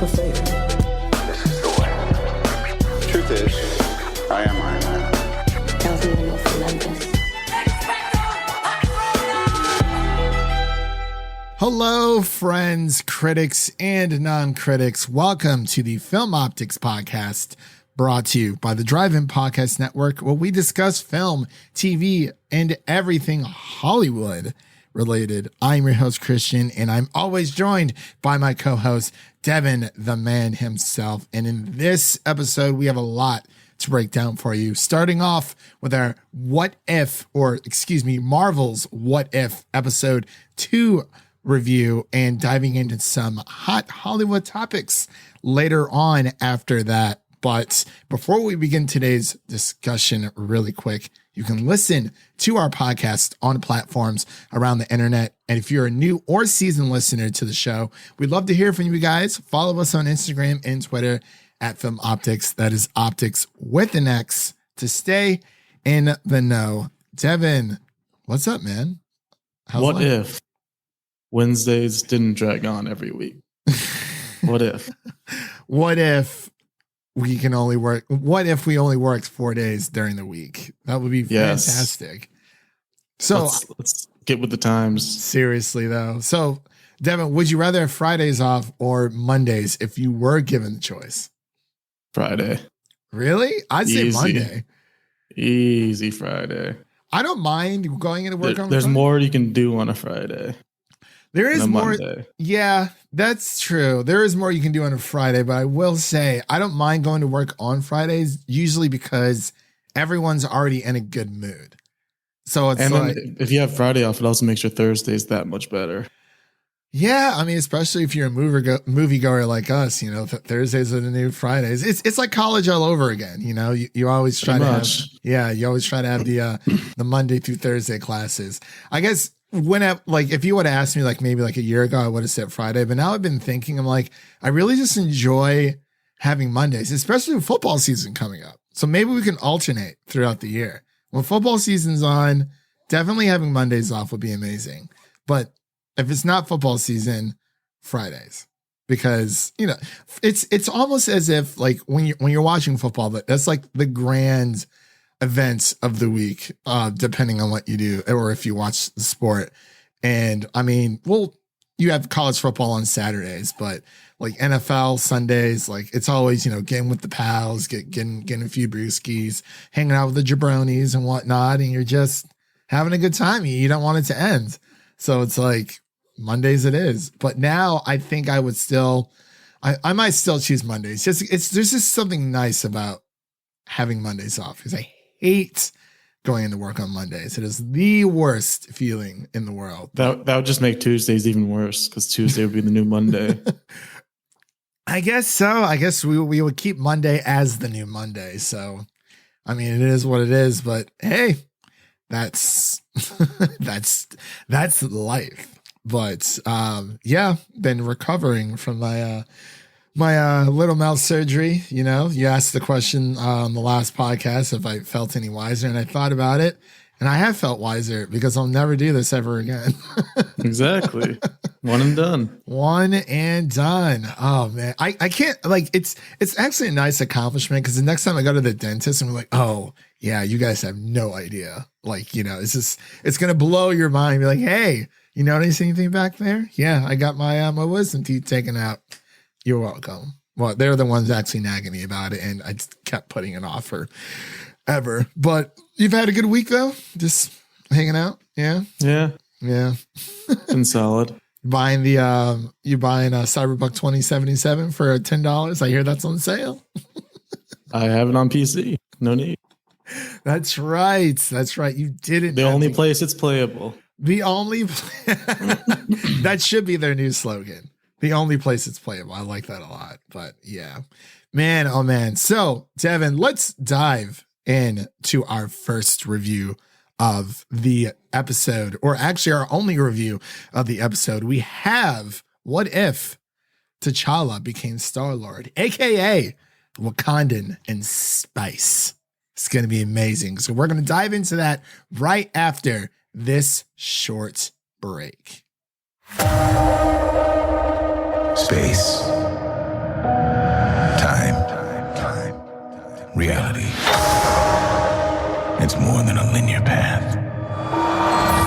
leap of faith. This is the way. Truth is, I am Iron Man. Tells me the most relentless. Hello, friends, critics, and non-critics. Welcome to the Film Optix podcast, brought to you by the Drive-In Podcast Network, where we discuss film, TV, and everything Hollywood related. I'm your host, Christian, and I'm always joined by my co-host, Devin, the man himself. And in this episode, we have a lot to break down for you, starting off with our Marvel's What If episode 2 review, and diving into some hot Hollywood topics later on after that. But before we begin today's discussion really quick, you can listen to our podcast on platforms around the internet. And if you're a new or seasoned listener to the show, we'd love to hear from you guys. Follow us on Instagram and Twitter at Film Optix. That is Optix with an X, to stay in the know. Devin, what's up, man? What if Wednesdays didn't drag on every week? What if? What if we can only work? What if we only worked 4 days during the week? That would be fantastic. So let's get with the times. Seriously, though. So, Devin, would you rather have Fridays off or Mondays if you were given the choice? Friday. Really? I'd say Monday. Easy Friday. I don't mind going into work on There's Friday. more you can do on a Friday. There is more. Monday. Yeah, that's true. There is more you can do on a Friday, but I will say I don't mind going to work on Fridays, usually because everyone's already in a good mood. So it's then if you have Friday off, it also makes your Thursdays that much better. Yeah, I mean, especially if you're a moviegoer like us, you know, Thursdays are the new Fridays. It's like college all over again. You know, you always try to have the Monday through Thursday classes. I guess if you would have asked me maybe a year ago, I would have said Friday. But now I've been thinking, I'm like, I really just enjoy having Mondays, especially with football season coming up. So maybe we can alternate throughout the year. When football season's on, definitely having Mondays off would be amazing. But if it's not football season, Fridays, because you know it's almost as if when you're watching football, that's like the grand events of the week, depending on what you do or if you watch the sport. And I mean, you have college football on Saturdays, but like NFL Sundays, it's always, getting with the pals, getting a few brewskis, hanging out with the jabronis and whatnot, and you're just having a good time. You don't want it to end. So it's like Mondays it is. But now I think I would I might still choose Mondays. There's just something nice about having Mondays off, because I hate going into work on Mondays. It is the worst feeling in the world. That would just make Tuesdays even worse, because Tuesday would be the new Monday. I guess so. I guess we would keep Monday as the new Monday. So, I mean, it is what it is. But hey, that's life. But been recovering from my little mouth surgery. You asked the question on the last podcast if I felt any wiser, and I thought about it, and I have felt wiser, because I'll never do this ever again. Exactly. One and done. One and done. Oh man. I can't, it's actually a nice accomplishment, because the next time I go to the dentist and we're like, oh yeah, you guys have no idea. It's going to blow your mind. Be like, hey, you notice anything back there? Yeah, I got my wisdom teeth taken out. You're welcome. Well, they're the ones actually nagging me about it, and I just kept putting it off forever. But you've had a good week, though? Just hanging out? Yeah? Yeah. Yeah. Been solid. You buying Cyberpunk 2077 for $10? I hear that's on sale. I have it on PC. No need. That's right. You didn't. The only place it's playable. The only that should be their new slogan. The only place it's playable. I like that a lot. But yeah, man, oh man. So Devin, let's dive into our first review of the episode, or actually our only review of the episode. We have What If T'Challa Became Star-Lord, aka Wakandan in Space. It's going to be amazing. So we're going to dive into that right after this short break. Space. reality. It's more than a linear path.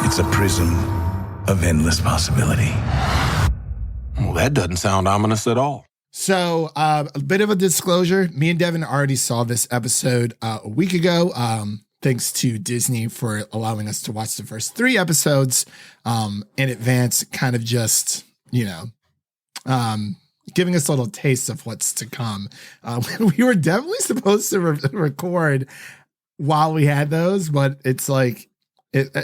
It's a prism of endless possibility. Well, that doesn't sound ominous at all. So a bit of a disclosure. Me and Devin already saw this episode a week ago. Thanks to Disney for allowing us to watch the first 3 episodes in advance, kind of just, giving us a little taste of what's to come. We were definitely supposed to record while we had those, but it's like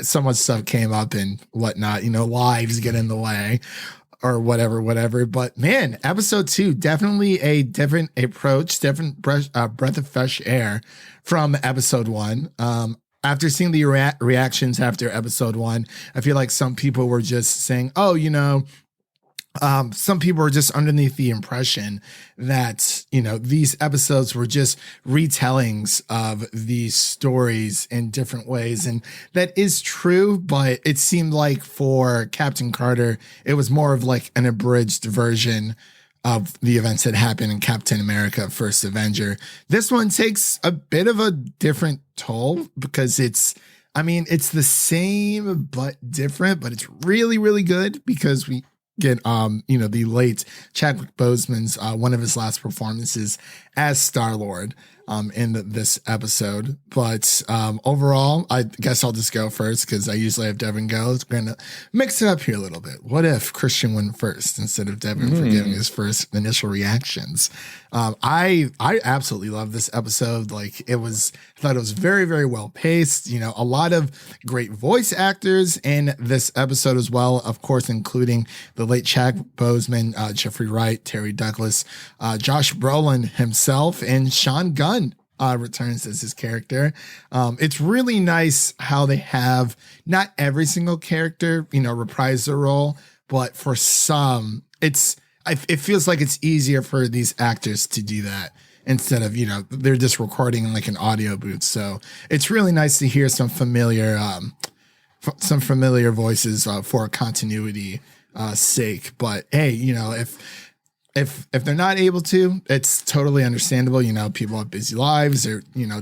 so much stuff came up and whatnot, lives get in the way or whatever. But man, episode 2, definitely a different approach, different breath of fresh air from episode 1. After seeing the reactions after episode 1, I feel like some people were just saying, some people were just underneath the impression that, these episodes were just retellings of these stories in different ways. And that is true, but it seemed like for Captain Carter, it was more of like an abridged version of the events that happened in Captain America First Avenger. This one takes a bit of a different toll because it's the same but different, but it's really, really good because we get the late Chadwick Boseman's one of his last performances as Star-Lord in this episode. But overall, I guess I'll just go first because I usually have Devin go. We're going to mix it up here a little bit. What if Christian went first instead of Devin for giving his first initial reactions? I absolutely love this episode. I thought it was very, very well paced. A lot of great voice actors in this episode as well, of course, including the late Chadwick Boseman, Jeffrey Wright, Terri Douglas, Josh Brolin himself, and Sean Gunn returns as his character. It's really nice how they have not every single character, reprise their role, but for some, it feels like it's easier for these actors to do that instead of, they're just recording in like an audio booth. So it's really nice to hear some familiar voices for continuity sake. But hey, if they're not able to, it's totally understandable. People have busy lives, they're,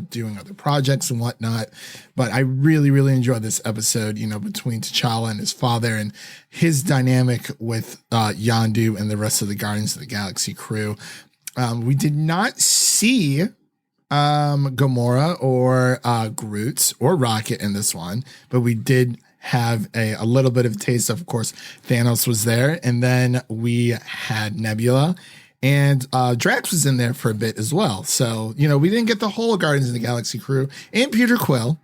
doing other projects and whatnot. But I really, really enjoyed this episode, between T'Challa and his father and his dynamic with Yondu and the rest of the Guardians of the Galaxy crew. We did not see Gamora or Groot or Rocket in this one, but we did have a little bit of taste. Of course, Thanos was there, and then we had Nebula, and Drax was in there for a bit as well. So, we didn't get the whole Guardians of the Galaxy crew, and Peter Quill,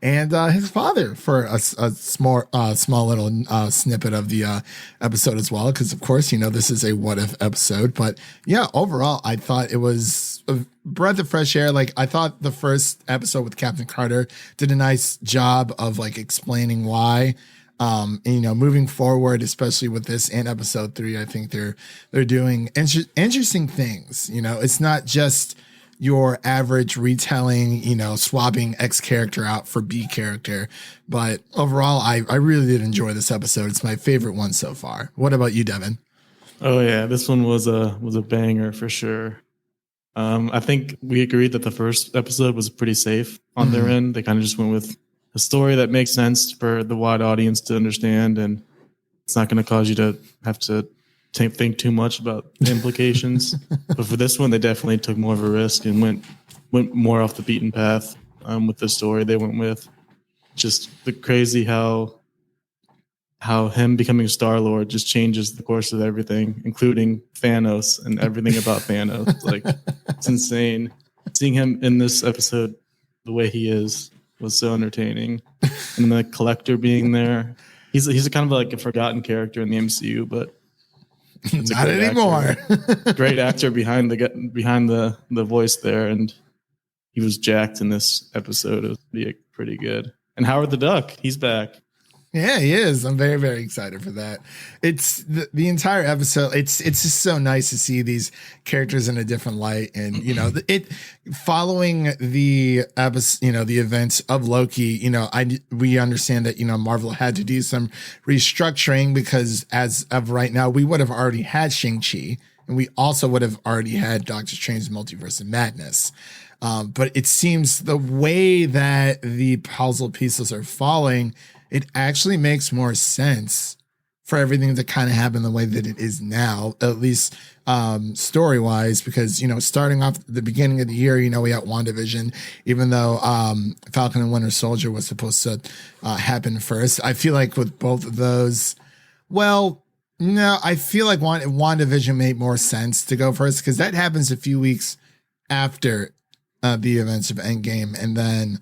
and his father for a small little snippet of the episode as well. Because, of course, this is a what if episode. But yeah, overall, I thought it was a breath of fresh air. I thought the first episode with Captain Carter did a nice job of explaining why. Moving forward, especially with this and episode 3, I think they're doing interesting things. It's not just your average retelling, swapping X character out for B character. But overall, I really did enjoy this episode. It's my favorite one so far. What about you, Devin? Oh yeah, this one was a banger for sure. I think we agreed that the first episode was pretty safe on their end. They kind of just went with a story that makes sense for the wide audience to understand, and it's not going to cause you to have to think too much about the implications. But for this one, they definitely took more of a risk and went more off the beaten path with the story they went with. Just the crazy how him becoming Star-Lord just changes the course of everything, including Thanos and everything about Thanos. It's insane. Seeing him in this episode the way he is was so entertaining. And the Collector being there. He's a kind of like a forgotten character in the MCU, but it's not anymore. Great actor behind the voice there, and he was jacked in this episode. It was pretty good. And Howard the Duck, he's back. Yeah, he is. I'm very, very excited for that. It's the entire episode. It's just so nice to see these characters in a different light, and it following the episode, the events of Loki. We understand that Marvel had to do some restructuring because as of right now, we would have already had Shang-Chi and we also would have already had Doctor Strange's Multiverse of Madness. But it seems the way that the puzzle pieces are falling, it actually makes more sense for everything to kind of happen the way that it is now, at least story wise, because, starting off at the beginning of the year, we had WandaVision, even though Falcon and Winter Soldier was supposed to happen first. I feel like with both of those, well, no, I feel like WandaVision made more sense to go first because that happens a few weeks after the events of Endgame, and then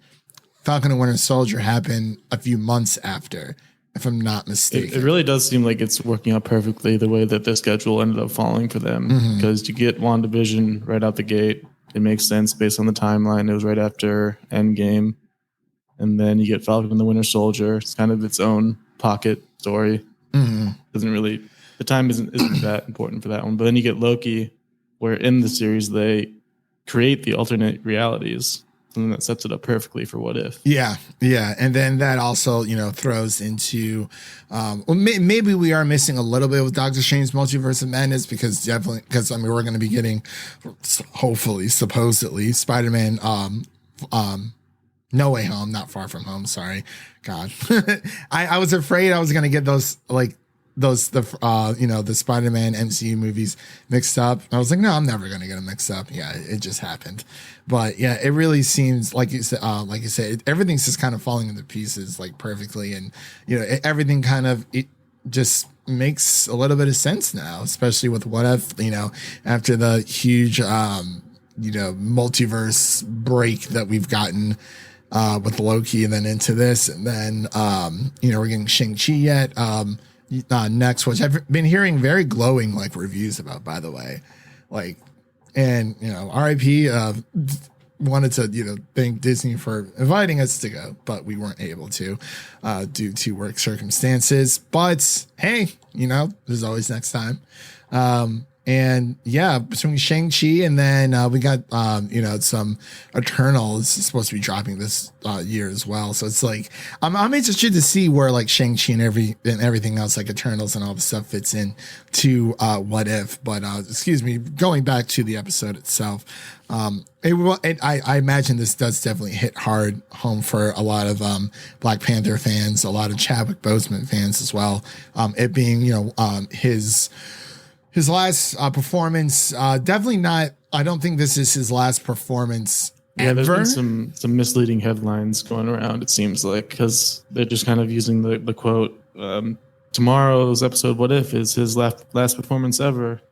Falcon and Winter Soldier happened a few months after, if I'm not mistaken. It really does seem like it's working out perfectly the way that the schedule ended up falling for them, because you get WandaVision right out the gate. It makes sense based on the timeline. It was right after Endgame. And then you get Falcon and the Winter Soldier. It's kind of its own pocket story. Doesn't really, the time isn't that important for that one. But then you get Loki, where in the series they create the alternate realities. And that sets it up perfectly for What If. Yeah. And then that also, throws into, maybe we are missing a little bit with Doctor Strange's Multiverse of Madness because we're going to be getting, hopefully, supposedly, Spider-Man, No Way Home, not Far From Home. Sorry. God. I was afraid I was going to get those, the Spider-Man MCU movies mixed up. I was like, no, I'm never going to get them mixed up. Yeah, it just happened. But yeah, it really seems like you said, everything's just kind of falling into pieces like perfectly. And, everything kind of, it just makes a little bit of sense now, especially with What If, after the huge, multiverse break that we've gotten with Loki and then into this. And then, we're getting Shang-Chi yet. Next, which I've been hearing very glowing reviews about, by the way, and RIP wanted to thank Disney for inviting us to go, but we weren't able to due to work circumstances. But hey, there's always next time. And yeah, between Shang-Chi and then we got, some Eternals supposed to be dropping this year as well. So it's I'm interested to see where Shang-Chi and everything else Eternals and all the stuff fits in to What If. But going back to the episode itself, I imagine this does definitely hit hard home for a lot of Black Panther fans, a lot of Chadwick Boseman fans as well. It being, his last performance, definitely not. I don't think this is his last performance ever. There's been some misleading headlines going around, it seems like, because they're just kind of using the quote, tomorrow's episode, What If, is his last performance ever.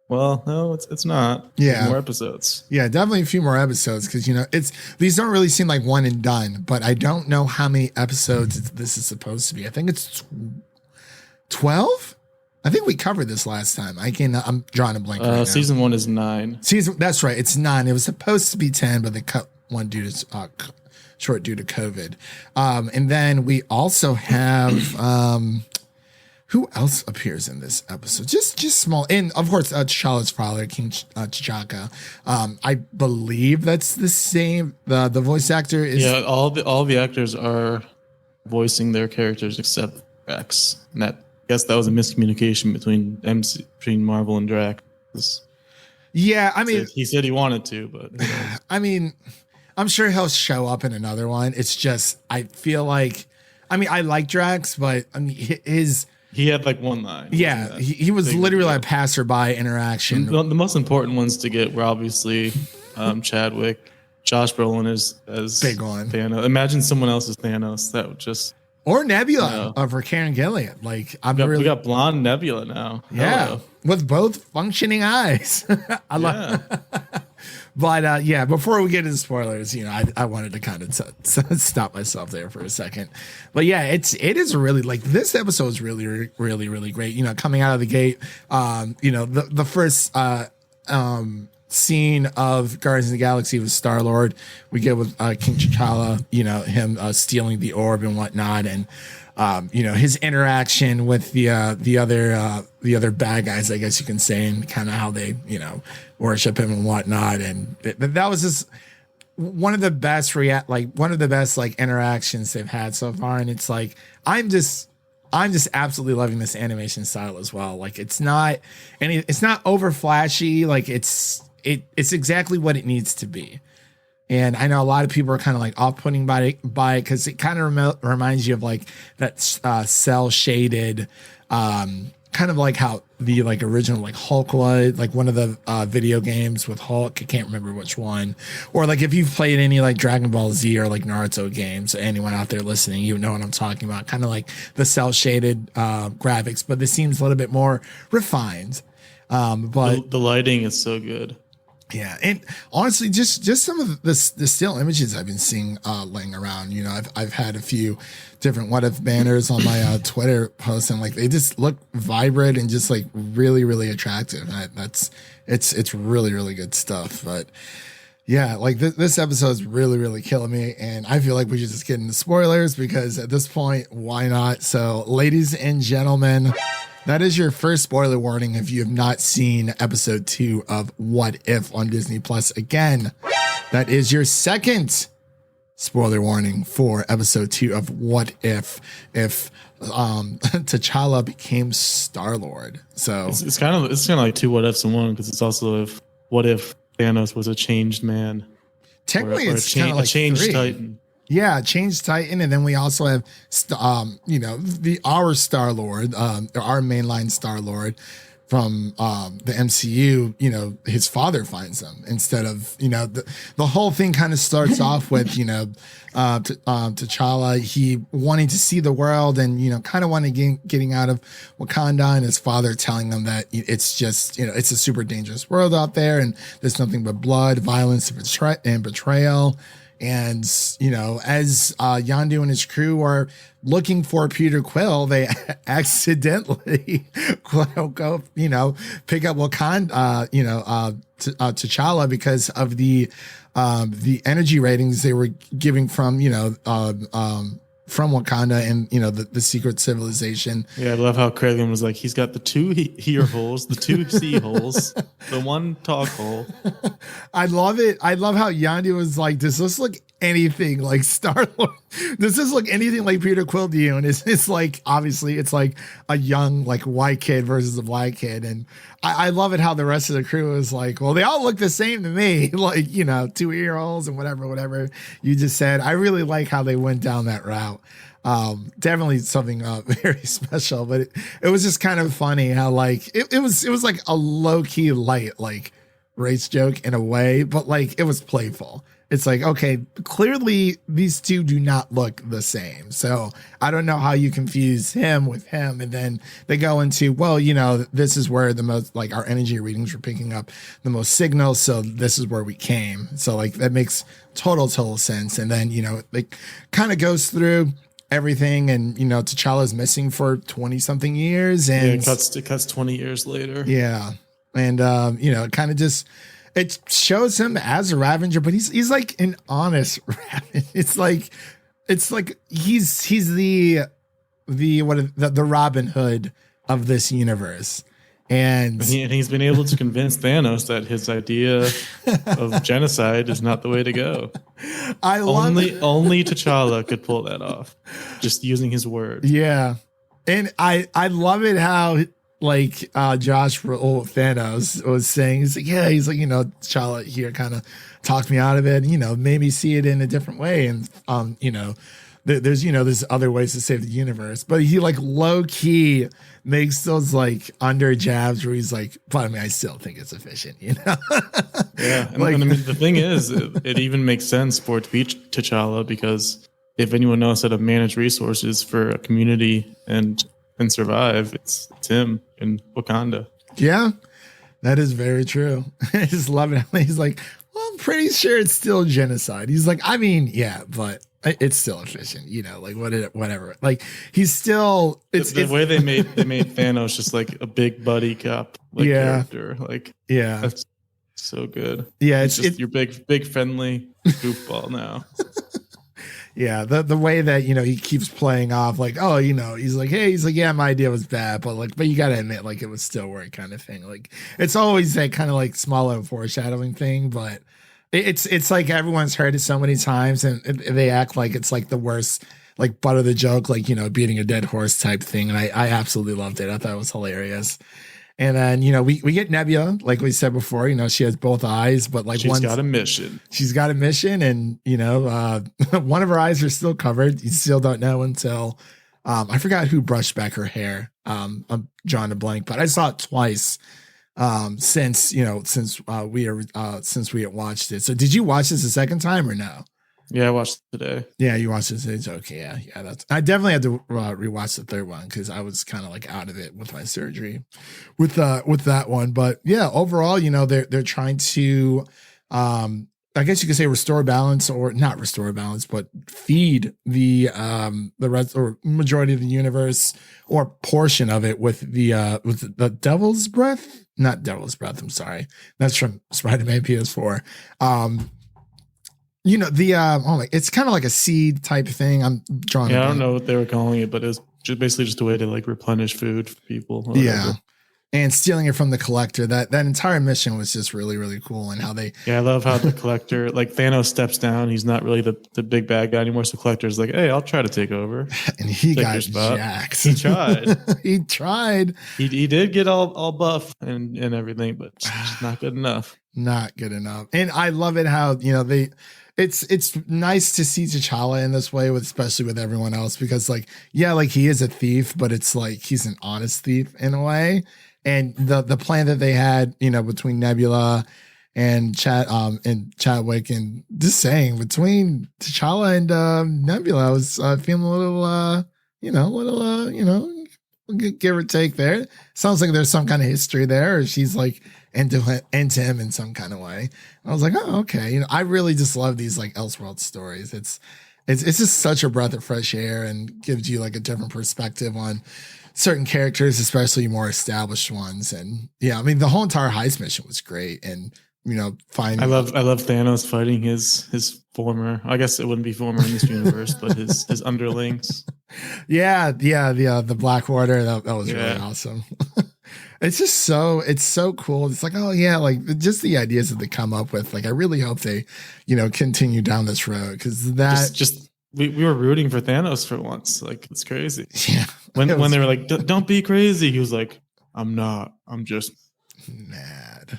Well, no, it's not. Yeah. There's more episodes. Yeah, definitely a few more episodes because, these don't really seem like one and done, but I don't know how many episodes this is supposed to be. I think it's 12? I think we covered this last time. I'm drawing a blank right now. Season 1 is 9. That's right. It's 9. It was supposed to be 10, but they cut one short due to COVID. And then we also have, who else appears in this episode? Just small. And of course, T'Challa's father, King T'Chaka. I believe that's the same. The voice actor is. Yeah, all the actors are voicing their characters except Rex. And I guess that was a miscommunication between Marvel and Drax. Yeah, I mean, he said he wanted to, but I mean, I'm sure he'll show up in another one. It's just I feel like, I like Drax, but he had one line. Yeah, he was literally a passerby interaction. The most important ones to get were obviously Chadwick, Josh Brolin as big one. Thanos. Imagine someone else as Thanos. That would just. Or Nebula for Karen Gillian. We got blonde Nebula now. Yeah, Hello. with both functioning eyes. I love. But before we get into spoilers, I wanted to kind of stop myself there for a second. But yeah, it is really this episode is really, really, really great. Coming out of the gate, the first scene of Guardians of the Galaxy with Star-Lord, we get with King T'Challa, him stealing the orb and whatnot, and his interaction with the other bad guys, I guess you can say, and kind of how they worship him and whatnot, and that was just one of the best interactions they've had so far, and it's I'm just absolutely loving this animation style as well. Like it's not over flashy. Like it's exactly what it needs to be. And I know a lot of people are kind of like off-putting by it because it kind of reminds you of like that cell shaded, kind of like how the like original like Hulk was, like one of the video games with Hulk. I can't remember which one. Or like if you've played any like Dragon Ball Z or like Naruto games, anyone out there listening, you know what I'm talking about. Kind of like the cell shaded graphics, but this seems a little bit more refined. But the lighting is so good. Yeah, and honestly, just some of the still images I've been seeing laying around. You know, I've had a few different what if banners on my Twitter posts, and like they just look vibrant and just like really, really attractive. It's really, really good stuff. But yeah, like this episode is really, really killing me, and I feel like we should just get into spoilers because at this point, why not? So, ladies and gentlemen, that is your first spoiler warning if you have not seen episode 2 of What If on Disney Plus. Again, that is your second spoiler warning for episode 2 of What If T'Challa became Star-Lord. So it's kind of like two what ifs in one, because it's also what if Thanos was a changed man. Technically, or it's kind of like a changed 3. Titan. Yeah, changed Titan, and then we also have, our Star-Lord, our mainline Star-Lord from the MCU. You know, his father finds him instead of, the whole thing kind of starts off with, T'Challa, he wanting to see the world and, kind of wanting getting out of Wakanda, and his father telling him that it's just, it's a super dangerous world out there, and there's nothing but blood, violence, and betrayal. And, as Yondu and his crew are looking for Peter Quill, they accidentally go, pick up Wakanda, T'Challa because of the energy ratings they were giving from, from Wakanda and, the secret civilization. Yeah, I love how Kraglin was like, he's got the 2 ear holes, the 2 sea holes, the 1 talk hole. I love it. I love how Yondu was like, does this look anything like Star-Lord? Does this look anything like Peter Quill to you? And it's like, obviously, it's like a young, like, white kid versus a black kid. And I love it how the rest of the crew is like, well, they all look the same to me. Like, 2 ear holes and whatever you just said. I really like how they went down that route. Definitely something very special, but it was just kind of funny how like it was like a low-key light like race joke in a way, but like it was playful. It's like, okay, clearly these two do not look the same. So I don't know how you confuse him with him. And then they go into, well, this is where the most, like, our energy readings were picking up the most signals. So this is where we came. So like that makes total sense. And then, it kind of goes through everything, and T'Challa's missing for 20 something years, and it cuts 20 years later. Yeah. And it kind of just, it shows him as a Ravager, but he's like an honest Ravager. It's like he's the Robin Hood of this universe. And he's been able to convince Thanos that his idea of genocide is not the way to go. Only T'Challa could pull that off, just using his word. Yeah, and I love it how like Josh Thanos was saying, he's like, T'Challa here kind of talked me out of it, made me see it in a different way, and there's other ways to save the universe, but he like low key makes those like under jabs where he's like, but I mean, I still think it's efficient, Yeah. And, I mean, the thing is, it even makes sense for it to be T'Challa, because if anyone knows how to manage resources for a community and survive, it's him in Wakanda. Yeah, that is very true. I just love it. He's like, well, I'm pretty sure it's still genocide. He's like, I mean, yeah, but it's still efficient, like whatever. Like he's still, it's the way they made Thanos just like a big buddy cop character. Like, yeah, that's so good. Yeah, it's just your big friendly goofball now. Yeah, the way that he keeps playing off like, oh, he's like, hey, yeah, my idea was bad, but you gotta admit, like, it was still work kind of thing. Like it's always that kind of like small foreshadowing thing, but it's like everyone's heard it so many times and they act like it's like the worst like butter the joke, like, beating a dead horse type thing. And I absolutely loved it. I thought it was hilarious. And then, we get Nebula, like we said before, she has both eyes, but like she's got a mission. She's got a mission. And, one of her eyes are still covered. You still don't know until, I forgot who brushed back her hair. I'm drawing a blank, but I saw it twice since we had watched it. So did you watch this a second time or no? Yeah, I watched it today. Yeah, you watched it. It's okay. Yeah. I definitely had to rewatch the third one because I was kind of like out of it with my surgery with that one. But yeah, overall, they're trying to, I guess you could say restore balance, or not restore balance, but feed the rest or majority of the universe or portion of it with the devil's breath. Not devil's breath. I'm sorry. That's from Spider-Man PS4. It's kind of like a seed type thing. I'm drawing. Yeah, I don't know what they were calling it, but it's basically just a way to like replenish food for people. Yeah. And stealing it from the collector. That entire mission was just really, really cool. And how they. Yeah, I love how the collector, like Thanos steps down. He's not really the big bad guy anymore. So the collector's like, hey, I'll try to take over. And he got jacked. He tried. He tried. He did get all buff and everything, but it's just not good enough. Not good enough. And I love it how, it's nice to see T'Challa in this way, especially with everyone else, because he is a thief, but it's like he's an honest thief in a way. And the plan that they had, between Nebula and Chadwick, and just saying between T'Challa and Nebula, I was feeling a little, give or take there. Sounds like there's some kind of history there, or she's like into him in some kind of way. I was like, oh, okay. I really just love these like Elseworld stories. It's just such a breath of fresh air and gives you like a different perspective on certain characters, especially more established ones. And yeah, I mean, the whole entire heist mission was great. And I love Thanos fighting his former. I guess it wouldn't be former in this universe, but his underlings. Yeah, the Black Order. That was really awesome. It's so cool. It's like, oh yeah, like just the ideas that they come up with. Like, I really hope they, continue down this road, because we were rooting for Thanos for once. Like, it's crazy. Yeah. When they were like, don't be crazy, he was like, I'm not. I'm just mad.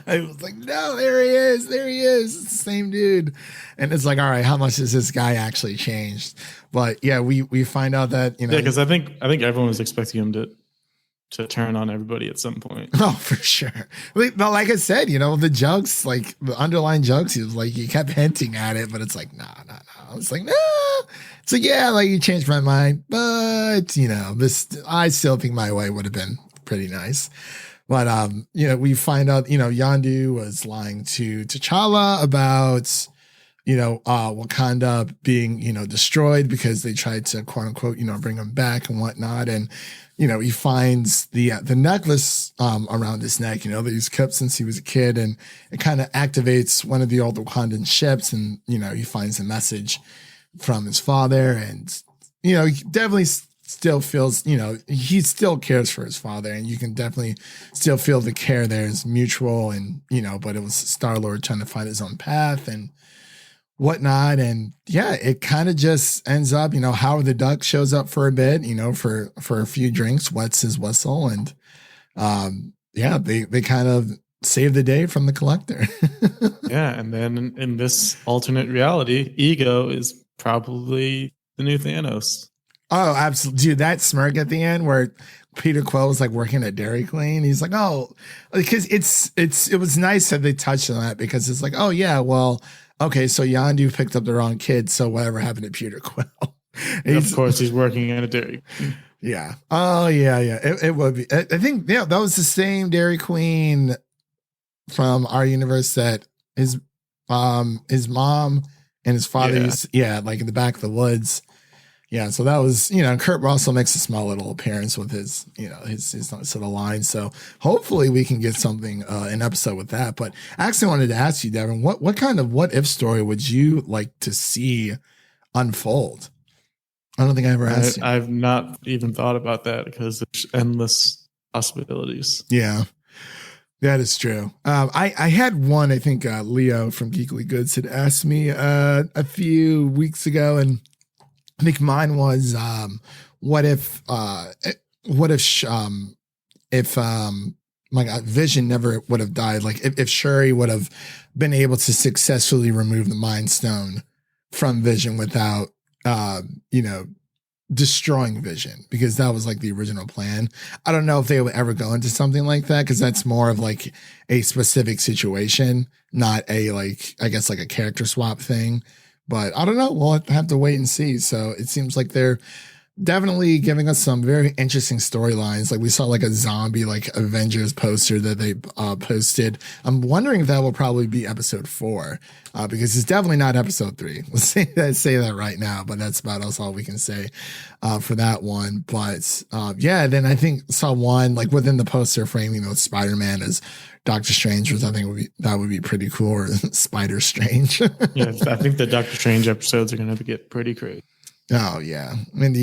I was like, no, there he is. It's the same dude. And it's like, all right, how much has this guy actually changed? But yeah, we find out that, yeah, because I think everyone was expecting him to turn on everybody at some point. Oh, for sure. But like I said, the jokes, like the underlying jokes, he was like, he kept hinting at it, but it's like, no. It's like, no. It's like, yeah, like you changed my mind, but this, I still think my way would have been pretty nice. But we find out, Yondu was lying to T'Challa about, Wakanda being, destroyed because they tried to quote unquote, bring him back and whatnot. And, he finds the necklace around his neck, that he's kept since he was a kid, and it kind of activates one of the old Wakandan ships, and he finds a message from his father, and he definitely still feels, he still cares for his father, and you can definitely still feel the care there is mutual, and but it was Star-Lord trying to find his own path and whatnot. And yeah, it kind of just ends up, Howard the Duck shows up for a bit, for a few drinks, wets his whistle, and they kind of save the day from the collector. Yeah, and then in this alternate reality, Ego is probably the new Thanos. Oh, absolutely. Dude, that smirk at the end where Peter Quill was like working at Dairy Queen. He's like, oh, because it was nice that they touched on that, because it's like, oh yeah, well, okay, so Yondu picked up the wrong kid, so whatever happened to Peter Quill? Of course, he's working at a Dairy Queen. Yeah. Oh, yeah. It would be. I think, that was the same Dairy Queen from our universe that his mom and his father used, like in the back of the woods. Yeah, so that was, Kurt Russell makes a small little appearance with his sort of line. So hopefully we can get something, an episode with that. But I actually wanted to ask you, Devin, what kind of what if story would you like to see unfold? I don't think I ever asked you. I've not even thought about that, because there's endless possibilities. Yeah, that is true. I had one, I think Leo from Geekly Goods had asked me a few weeks ago, and I think mine was what if my God, Vision never would have died. Like if Shuri would have been able to successfully remove the Mind Stone from Vision without destroying Vision, because that was like the original plan. I don't know if they would ever go into something like that, because that's more of like a specific situation, not a like, I guess like a character swap thing. But I don't know. We'll have to wait and see. So it seems like they're definitely giving us some very interesting storylines. Like we saw like a zombie like Avengers poster that they posted. I'm wondering if that will probably be episode 4, because it's definitely not episode 3. Let's say that right now, but that's about all we can say for that one. But yeah, then I think saw one like within the poster framing with Spider-Man as Doctor Strange, which I think would be pretty cool, or Spider Strange. Yeah, I think the Doctor Strange episodes are going to get pretty crazy. Oh yeah, and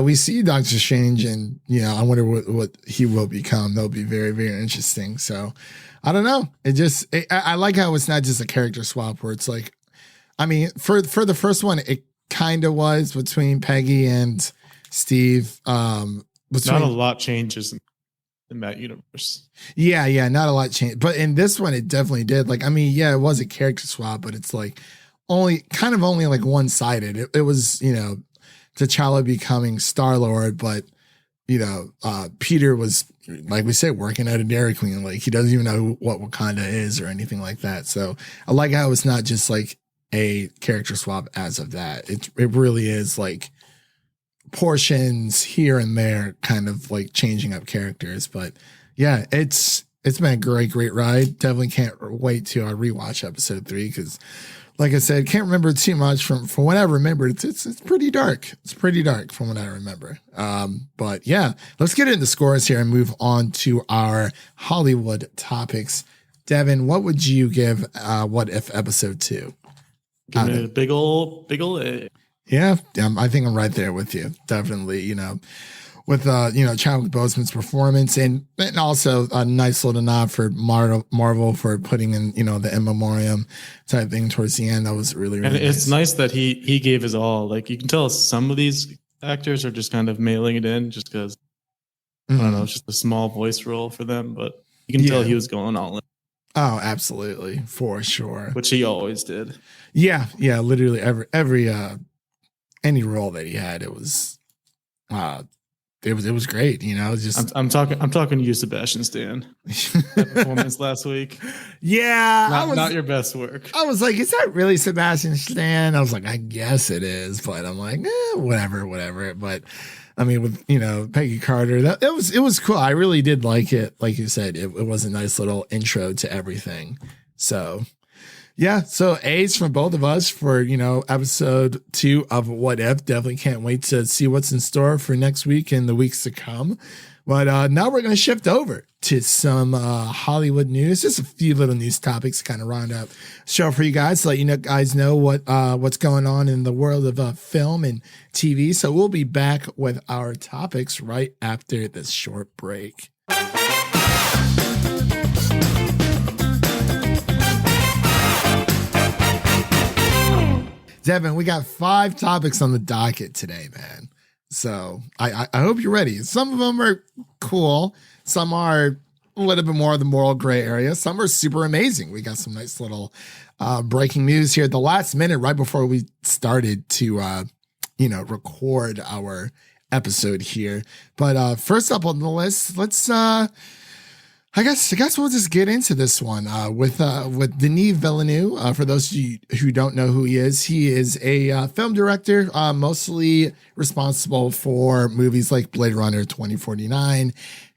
we see Doctor Strange, and I wonder what he will become. That'll be very, very interesting. So I don't know. I like how it's not just a character swap where it's like, I mean, for the first one, it kind of was between Peggy and Steve. Not a lot changes in that universe. Yeah, not a lot changed. But in this one, it definitely did. Like, I mean, yeah, it was a character swap, but it's like only like one-sided. It was, T'Challa becoming Star-Lord, but Peter was, like we said, working at a Dairy Queen. Like, he doesn't even know what Wakanda is or anything like that. So I like how it's not just like a character swap as of that. It really is like portions here and there, kind of like changing up characters. But yeah, it's been a great ride. Definitely can't wait to rewatch episode 3, because like I said, can't remember too much from what I remember. It's pretty dark. It's pretty dark from what I remember. But yeah, let's get into the scores here and move on to our Hollywood topics. Devin, what would you give What If episode 2? Give it a big ol' A. Yeah, I think I'm right there with you. Definitely, with Chadwick Boseman's performance, and also a nice little nod for Marvel for putting in the in memoriam type thing towards the end. That was really and nice. It's nice that he gave his all. Like, you can tell some of these actors are just kind of mailing it in just because I don't know, it's just a small voice role for them, but you can tell he was going all in. Oh, absolutely, for sure. Which he always did. Yeah, literally every any role that he had, it was great. Just I'm talking to you, Sebastian Stan. That performance last week. Yeah, not your best work. I was like, is that really Sebastian Stan? I was like, I guess it is, but I'm like, whatever. But I mean, with Peggy Carter, it was cool. I really did like it. Like you said, it was a nice little intro to everything. So yeah, so A's from both of us for, episode 2 of What If. Definitely can't wait to see what's in store for next week and the weeks to come. But now we're going to shift over to some Hollywood news. Just a few little news topics to kind of round up the show for you guys, to let you guys know what's going on in the world of film and TV. So we'll be back with our topics right after this short break. Devin, we got 5 topics on the docket today, man. So I hope you're ready. Some of them are cool. Some are a little bit more of the moral gray area. Some are super amazing. We got some nice little breaking news here at the last minute, right before we started to, record our episode here. But first up on the list, let's I guess we'll just get into this one with Denis Villeneuve. For those of you who don't know who he is a film director, mostly responsible for movies like Blade Runner 2049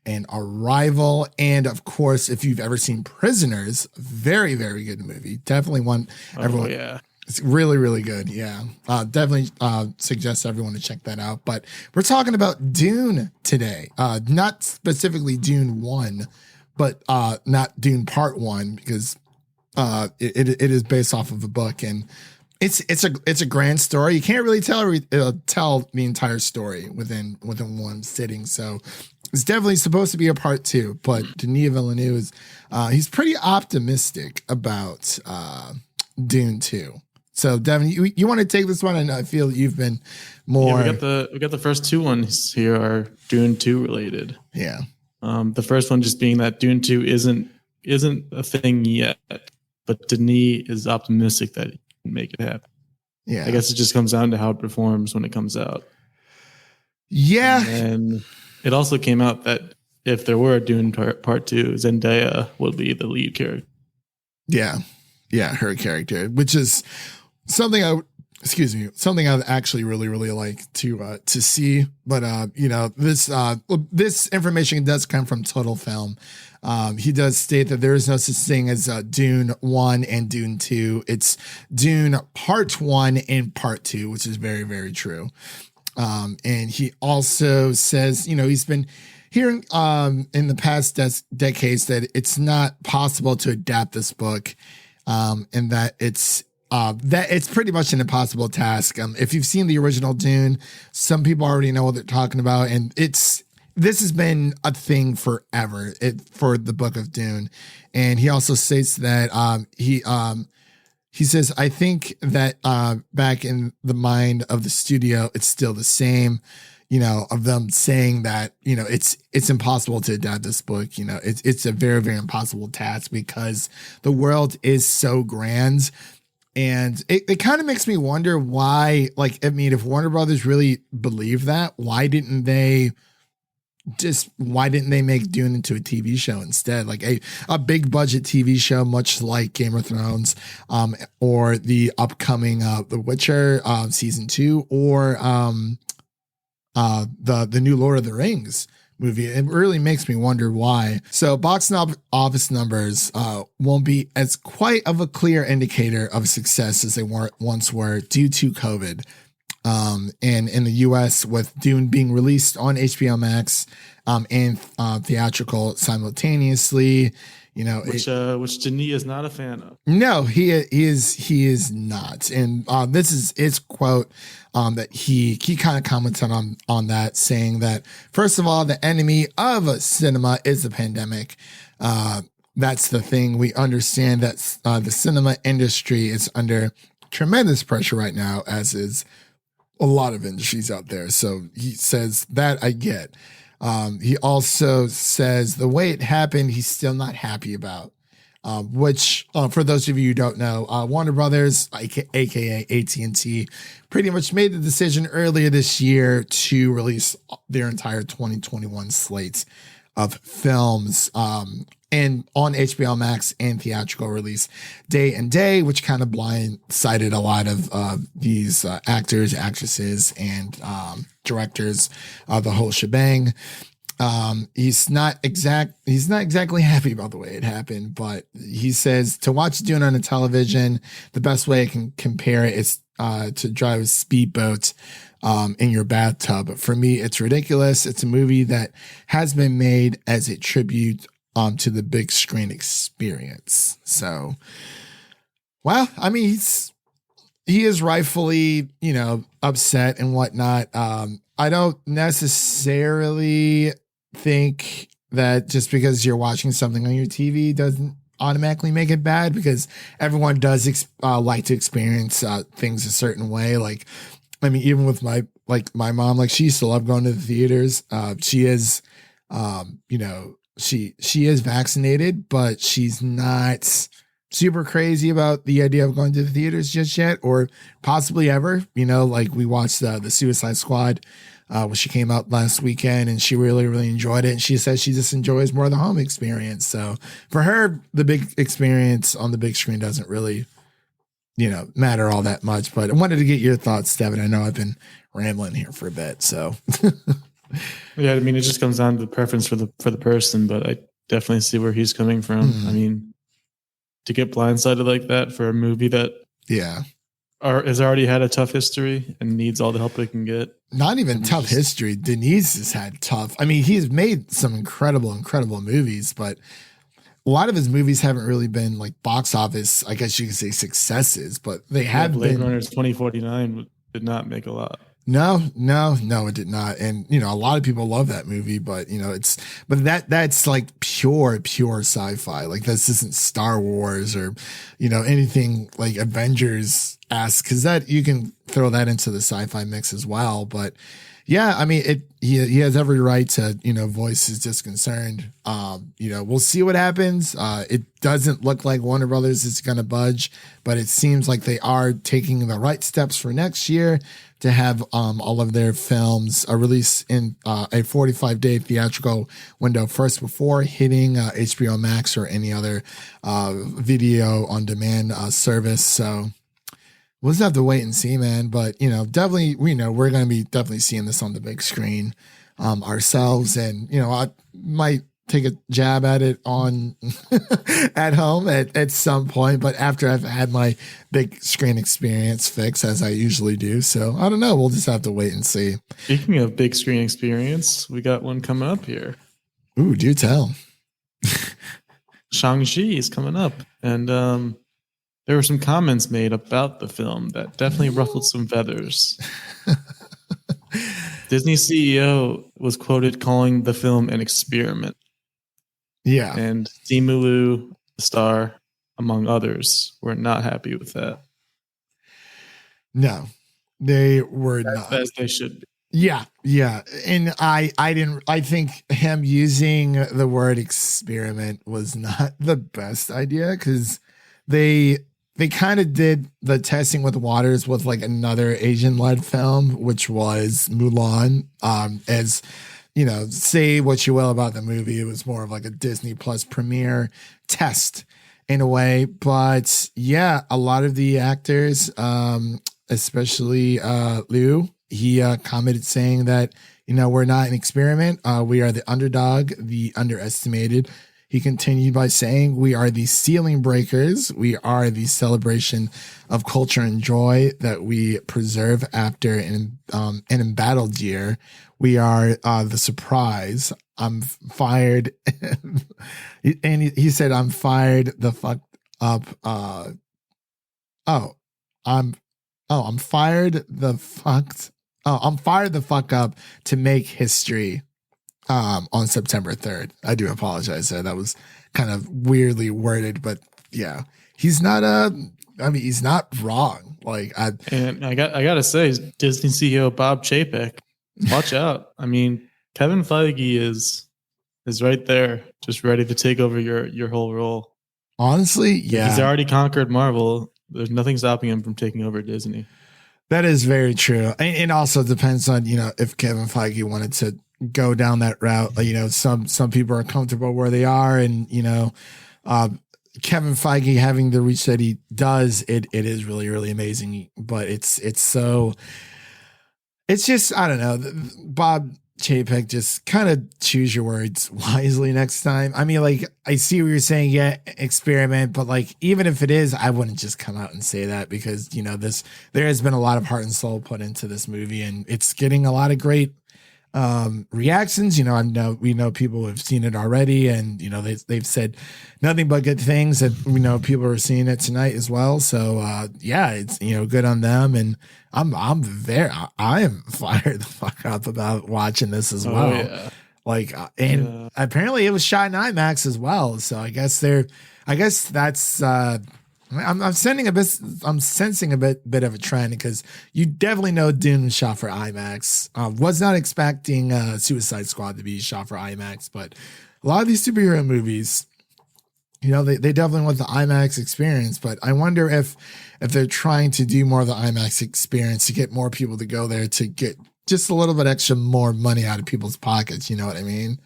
and Arrival. And of course, if you've ever seen Prisoners, very, very good movie. Definitely one everyone. Oh, yeah. It's really, really good. Yeah. Definitely suggest everyone to check that out. But we're talking about Dune today. Not specifically Dune 1. But not Dune Part 1, because it is based off of a book, and it's a grand story. You can't really tell the entire story within one sitting. So it's definitely supposed to be a part 2. But Denis Villeneuve he's pretty optimistic about Dune 2. So Devin, you want to take this one? And I feel that you've been more. Yeah, we got the first two ones here are Dune 2 related. Yeah. The first one just being that Dune 2 isn't a thing yet, but Denis is optimistic that he can make it happen. Yeah. I guess it just comes down to how it performs when it comes out. Yeah. And it also came out that if there were a Dune part 2, Zendaya would be the lead character. Yeah. Yeah, her character, which is something I'd actually really, really like to see. But this information does come from Total Film. He does state that there is no such thing as Dune 1 and Dune 2. It's Dune Part 1 and Part 2, which is very, very true. And he also says, he's been hearing in the past decades that it's not possible to adapt this book, and that it's pretty much an impossible task. If you've seen the original Dune, some people already know what they're talking about, and this has been a thing forever for the book of Dune. And he also states that he says, I think that back in the mind of the studio, it's still the same, of them saying that, it's impossible to adapt this book. It's a very, very impossible task because the world is so grand. And it kind of makes me wonder why, if Warner Brothers really believed that, why didn't they make Dune into a TV show instead? Like a big budget TV show, much like Game of Thrones, or the upcoming The Witcher season 2, or the new Lord of the Rings movie. It really makes me wonder why. So box office numbers won't be as quite of a clear indicator of success as they once were due to COVID. And in the US, with Dune being released on HBO Max and theatrical simultaneously, which Denis is not a fan of. No, he is not. And this is his quote that he kind of commented on that, saying that, first of all, the enemy of cinema is the pandemic. That's the thing. We understand that the cinema industry is under tremendous pressure right now, as is a lot of industries out there. So he says that I get. He also says the way it happened, he's still not happy about, which for those of you who don't know, Warner Brothers, aka AT&T, pretty much made the decision earlier this year to release their entire 2021 slate of films and on HBO Max and theatrical release day and day, which kind of blindsided a lot of these actors, actresses, and directors, the whole shebang. He's not exactly happy about the way it happened, but he says to watch Dune on a television, the best way I can compare it is to drive a speedboat in your bathtub. For me, it's ridiculous. It's a movie that has been made as a tribute to the big screen experience. So, well, I mean, he is rightfully, upset and whatnot. I don't necessarily think that just because you're watching something on your TV doesn't automatically make it bad, because everyone does like to experience things a certain way. Like, I mean, even with my mom, she used to love going to the theaters. She is, she is vaccinated, but she's not super crazy about the idea of going to the theaters just yet, or possibly ever. We watched the Suicide Squad, when she came out last weekend, and she really, really enjoyed it. And she says she just enjoys more of the home experience. So for her, the big experience on the big screen doesn't really, matter all that much. But I wanted to get your thoughts, Devin. I know I've been rambling here for a bit. So yeah, I mean, it just comes down to the preference for the person, but I definitely see where he's coming from. I mean, to get blindsided like that for a movie that has already had a tough history and needs all the help it can get. Not even tough history. Denis has had tough. I mean, he's made some incredible movies, but a lot of his movies haven't really been box office, I guess you could say, successes, but they have Blade been. Runner's 2049 did not make a lot. No, it did not. And a lot of people love that movie, but that's like pure sci-fi. Like this isn't Star Wars or anything like Avengers esque, because that you can throw that into the sci-fi mix as well. But yeah, I mean he has every right to voice his disconcern. We'll see what happens. It doesn't look like Warner Brothers is going to budge, but it seems like they are taking the right steps for next year to have all of their films released in a 45-day theatrical window first before hitting HBO Max or any other video on demand service. So we'll just have to wait and see, man. But definitely, we're going to be definitely seeing this on the big screen ourselves, and I might take a jab at it on at home at some point, but after I've had my big screen experience fix, as I usually do. So I don't know. We'll just have to wait and see. Speaking of big screen experience, we got one coming up here. Ooh, do tell. Shang-Chi is coming up, and there were some comments made about the film that definitely ruffled some feathers. Disney CEO was quoted calling the film an experiment. Yeah. And Simu Liu, the star, among others, were not happy with that. No, they were not. As they should be. Yeah. And I think him using the word experiment was not the best idea, because they kind of did the testing with waters with like another Asian-led film, which was Mulan. As say what you will about the movie, it was more of like a Disney Plus premiere test in a way. But yeah, a lot of the actors, especially Liu, he commented saying that, we're not an experiment. We are the underdog, the underestimated. He continued by saying, we are the ceiling breakers. We are the celebration of culture and joy that we preserve after an embattled year. We are the surprise. I'm fired. And he said, I'm fired the fuck up. I'm fired the fuck up to make history. On September 3rd. I do apologize there. That was kind of weirdly worded, but yeah, he's not he's not wrong. Like I gotta say, Disney CEO Bob Chapek, watch out. I mean, Kevin Feige is right there, just ready to take over your whole role. Honestly, yeah. He's already conquered Marvel. There's nothing stopping him from taking over Disney. That is very true. And also depends on, if Kevin Feige wanted to go down that route. Some people are comfortable where they are, and Kevin Feige having the reach that he does, it is really, really amazing. But it's just, I don't know, Bob Chapek, just kind of choose your words wisely next time. I mean, like, I see what you're saying, yeah, experiment, but like, even if it is, I wouldn't just come out and say that, because there has been a lot of heart and soul put into this movie, and it's getting a lot of great reactions. We know people have seen it already, and they've said nothing but good things, and we know people are seeing it tonight as well. So yeah, it's good on them, and I am fired the fuck up about watching this as well. Yeah. Like, and apparently it was shot in IMAX as well. So I guess that's I'm sensing a bit of a trend, because you definitely know Dune was shot for IMAX. Was not expecting Suicide Squad to be shot for IMAX, but a lot of these superhero movies, they definitely want the IMAX experience. But I wonder if they're trying to do more of the IMAX experience to get more people to go there, to get just a little bit extra more money out of people's pockets. You know what I mean?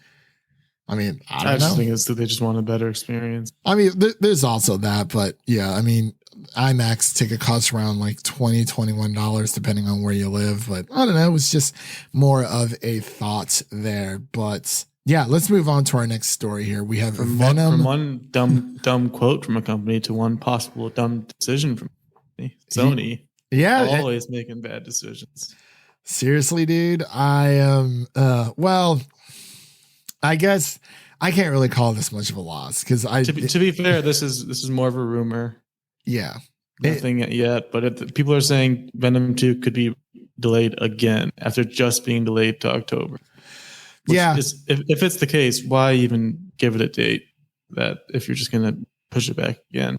I don't know. think it's that they just want a better experience. I mean, there's also that, but yeah, I mean, IMAX ticket costs around like $21 depending on where you live. But I don't know. It was just more of a thought there. But yeah, let's move on to our next story here. We have Venom. From one dumb quote from a company to one possible dumb decision from Sony. Yeah. Always making bad decisions. Seriously, dude. I am, I guess I can't really call this much of a loss, because to be fair, this is more of a rumor. Yeah, Nothing yet, but people are saying Venom 2 could be delayed again after just being delayed to October. Yeah. If it's the case, why even give it a date that if you're just going to push it back again?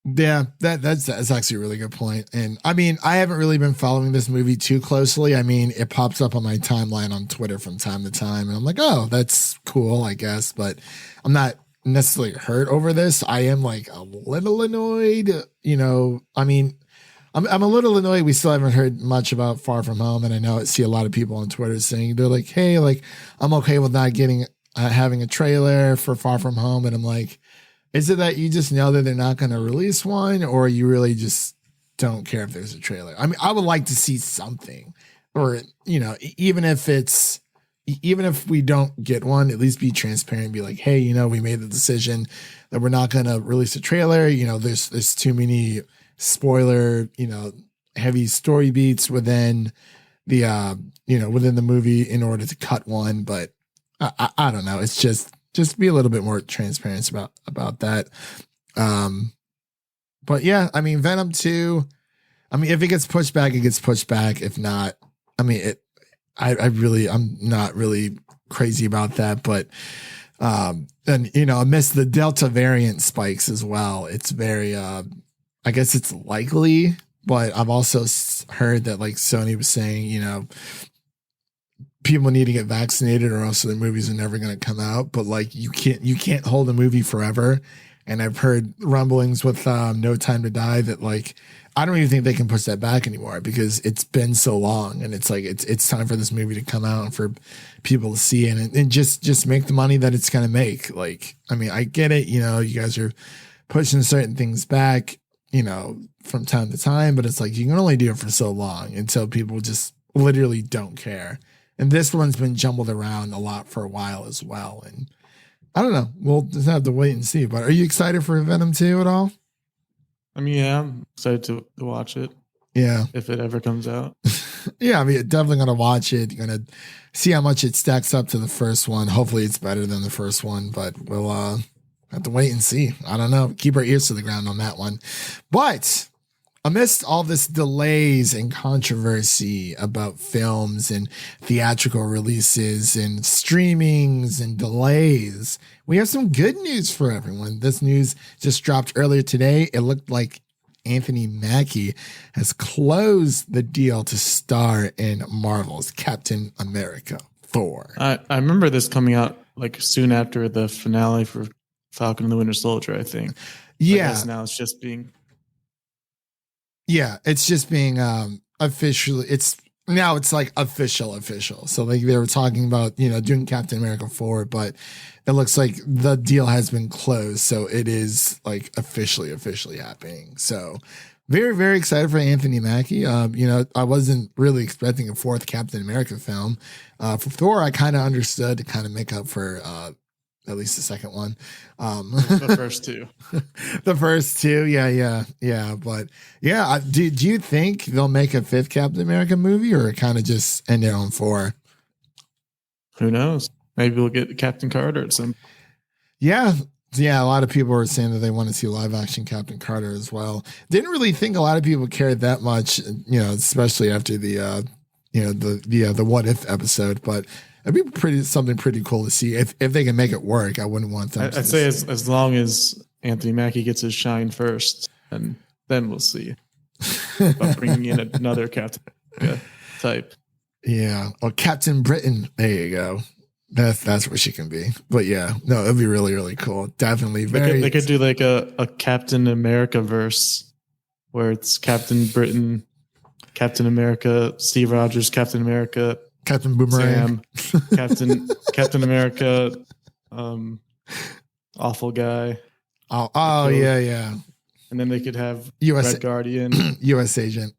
Yeah, that's actually a really good point. And I mean, I haven't really been following this movie too closely. I mean, it pops up on my timeline on Twitter from time to time, and I'm like, oh, that's cool, I guess. But I'm not necessarily hurt over this. I am like a little annoyed. You know, I mean, I'm a little annoyed. We still haven't heard much about Far From Home, and I see a lot of people on Twitter saying they're like, hey, like I'm okay with not getting having a trailer for Far From Home, and I'm like, is it that you just know that they're not going to release one, or you really just don't care if there's a trailer? I mean, I would like to see something, or, you know, even if we don't get one, at least be transparent and be like, hey, you know, we made the decision that we're not going to release a trailer. You know, there's too many spoiler, you know, heavy story beats within the, you know, within the movie in order to cut one. But I don't know. It's just be a little bit more transparent about that. But yeah, I mean, Venom 2, I mean, if it gets pushed back, it gets pushed back. If not, I mean, I'm not really crazy about that, but, and you know, amidst the Delta variant spikes as well, it's very, I guess it's likely, but I've also heard that like Sony was saying, you know, people need to get vaccinated or else the movies are never going to come out. But like, you can't hold a movie forever. And I've heard rumblings with No Time to Die that like, I don't even think they can push that back anymore because it's been so long, and it's like, it's time for this movie to come out and for people to see it and just make the money that it's going to make. Like, I mean, I get it. You know, you guys are pushing certain things back, you know, from time to time, but it's like, you can only do it for so long until people just literally don't care. And this one's been jumbled around a lot for a while as well. And I don't know. We'll just have to wait and see. But are you excited for Venom 2 at all? I mean, yeah, I'm excited to watch it. Yeah. If it ever comes out. Yeah, I mean, definitely going to watch it. Going to see how much it stacks up to the first one. Hopefully it's better than the first one, but we'll have to wait and see. I don't know. Keep our ears to the ground on that one. But amidst all this delays and controversy about films and theatrical releases and streamings and delays, we have some good news for everyone. This news just dropped earlier today. It looked like Anthony Mackie has closed the deal to star in Marvel's Captain America 4. I remember this coming out like soon after the finale for Falcon and the Winter Soldier, I think. Yeah. I guess now it's just being... Yeah, it's just being officially, it's like official. So like they were talking about, you know, doing Captain America 4, but it looks like the deal has been closed. So it is like officially happening. So very, very excited for Anthony Mackie. You know, I wasn't really expecting a fourth Captain America film. For Thor, I kind of understood to kind of make up for at least the second one. The first two. The first two. Yeah. But yeah, do you think they'll make a fifth Captain America movie or kind of just end it on 4? Who knows? Maybe we'll get Captain Carter at some. Yeah. A lot of people are saying that they want to see live action Captain Carter as well. Didn't really think a lot of people cared that much, you know, especially after the What If episode, but it'd be something pretty cool to see if they can make it work. I wouldn't want them. I'd say as long as Anthony Mackie gets his shine first, and then we'll see about bringing in another Captain type. Yeah, or Captain Britain. There you go. That's what she can be. But yeah, no, it'd be really, really cool. Definitely very. They could do like a Captain America verse where it's Captain Britain, Captain America, Steve Rogers, Captain America, Captain Boomerang, Sam, Captain America, awful guy. Oh yeah. And then they could have US Red Guardian, U.S. Agent.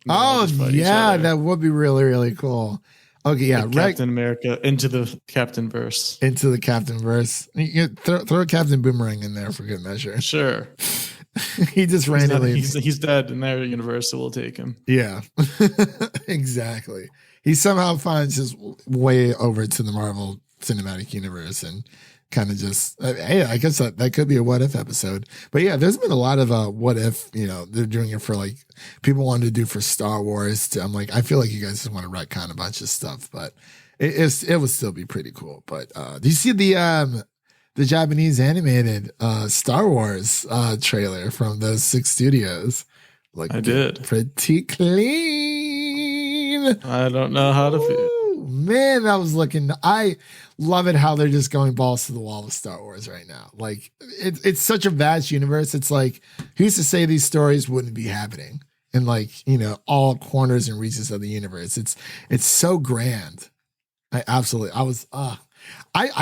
Oh yeah, that would be really, really cool. Okay, yeah, Captain America into the Captain verse. Into the Captain verse. You throw Captain Boomerang in there for good measure. Sure. He just randomly. He's dead in their universe, so we'll take him. Yeah, exactly. He somehow finds his way over to the Marvel Cinematic Universe, and kind of just, hey, I guess that could be a what if episode. But yeah, there's been a lot of what if, they're doing it for like people wanted to do for Star Wars. I'm like, I feel like you guys just want to retcon a bunch of stuff, but it would still be pretty cool. But do you see the Japanese animated Star Wars trailer from those 6 studios? Like, I did. Pretty clean. I don't know how to feel. Man, I love it how they're just going balls to the wall with Star Wars right now. Like, it's such a vast universe. It's like, who's to say these stories wouldn't be happening in like, all corners and reaches of the universe. It's so grand. I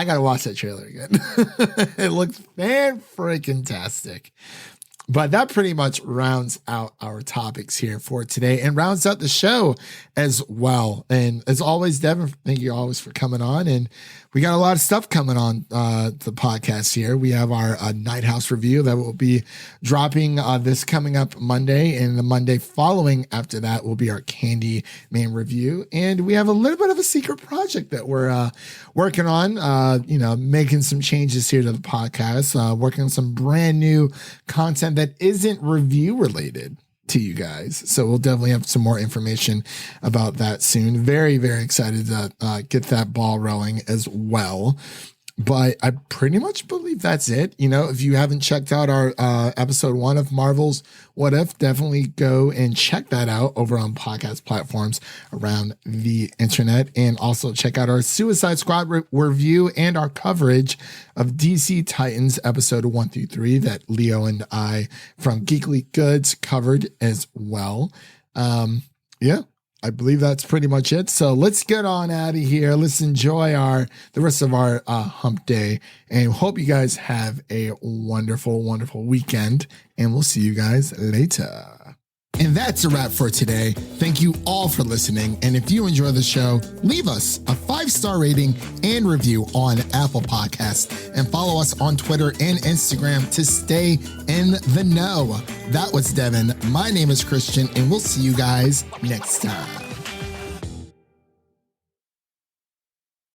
gotta watch that trailer again. It looks fan-freaking-tastic. But that pretty much rounds out our topics here for today and rounds out the show as well. And as always, Devin, thank you always for coming on. And we got a lot of stuff coming on the podcast here. We have our Night House review that will be dropping this coming up Monday. And the Monday following after that will be our Candy Man review. And we have a little bit of a secret project that we're working on, making some changes here to the podcast, working on some brand new content that isn't review related to you guys. So we'll definitely have some more information about that soon. Very, very excited to get that ball rolling as well. But I pretty much believe that's it. If you haven't checked out our episode 1 of Marvel's What If, definitely go and check that out over on podcast platforms around the internet. And also check out our Suicide Squad review and our coverage of DC Titans episode 1 through 3 that Leo and I from Geekly Goods covered as well. Yeah. I believe that's pretty much it. So let's get on out of here. Let's enjoy the rest of our hump day, and hope you guys have a wonderful, wonderful weekend, and we'll see you guys later. And that's a wrap for today. Thank you all for listening. And if you enjoy the show, leave us a 5-star rating and review on Apple Podcasts, and follow us on Twitter and Instagram to stay in the know. That was Devin. My name is Christian, and we'll see you guys next time.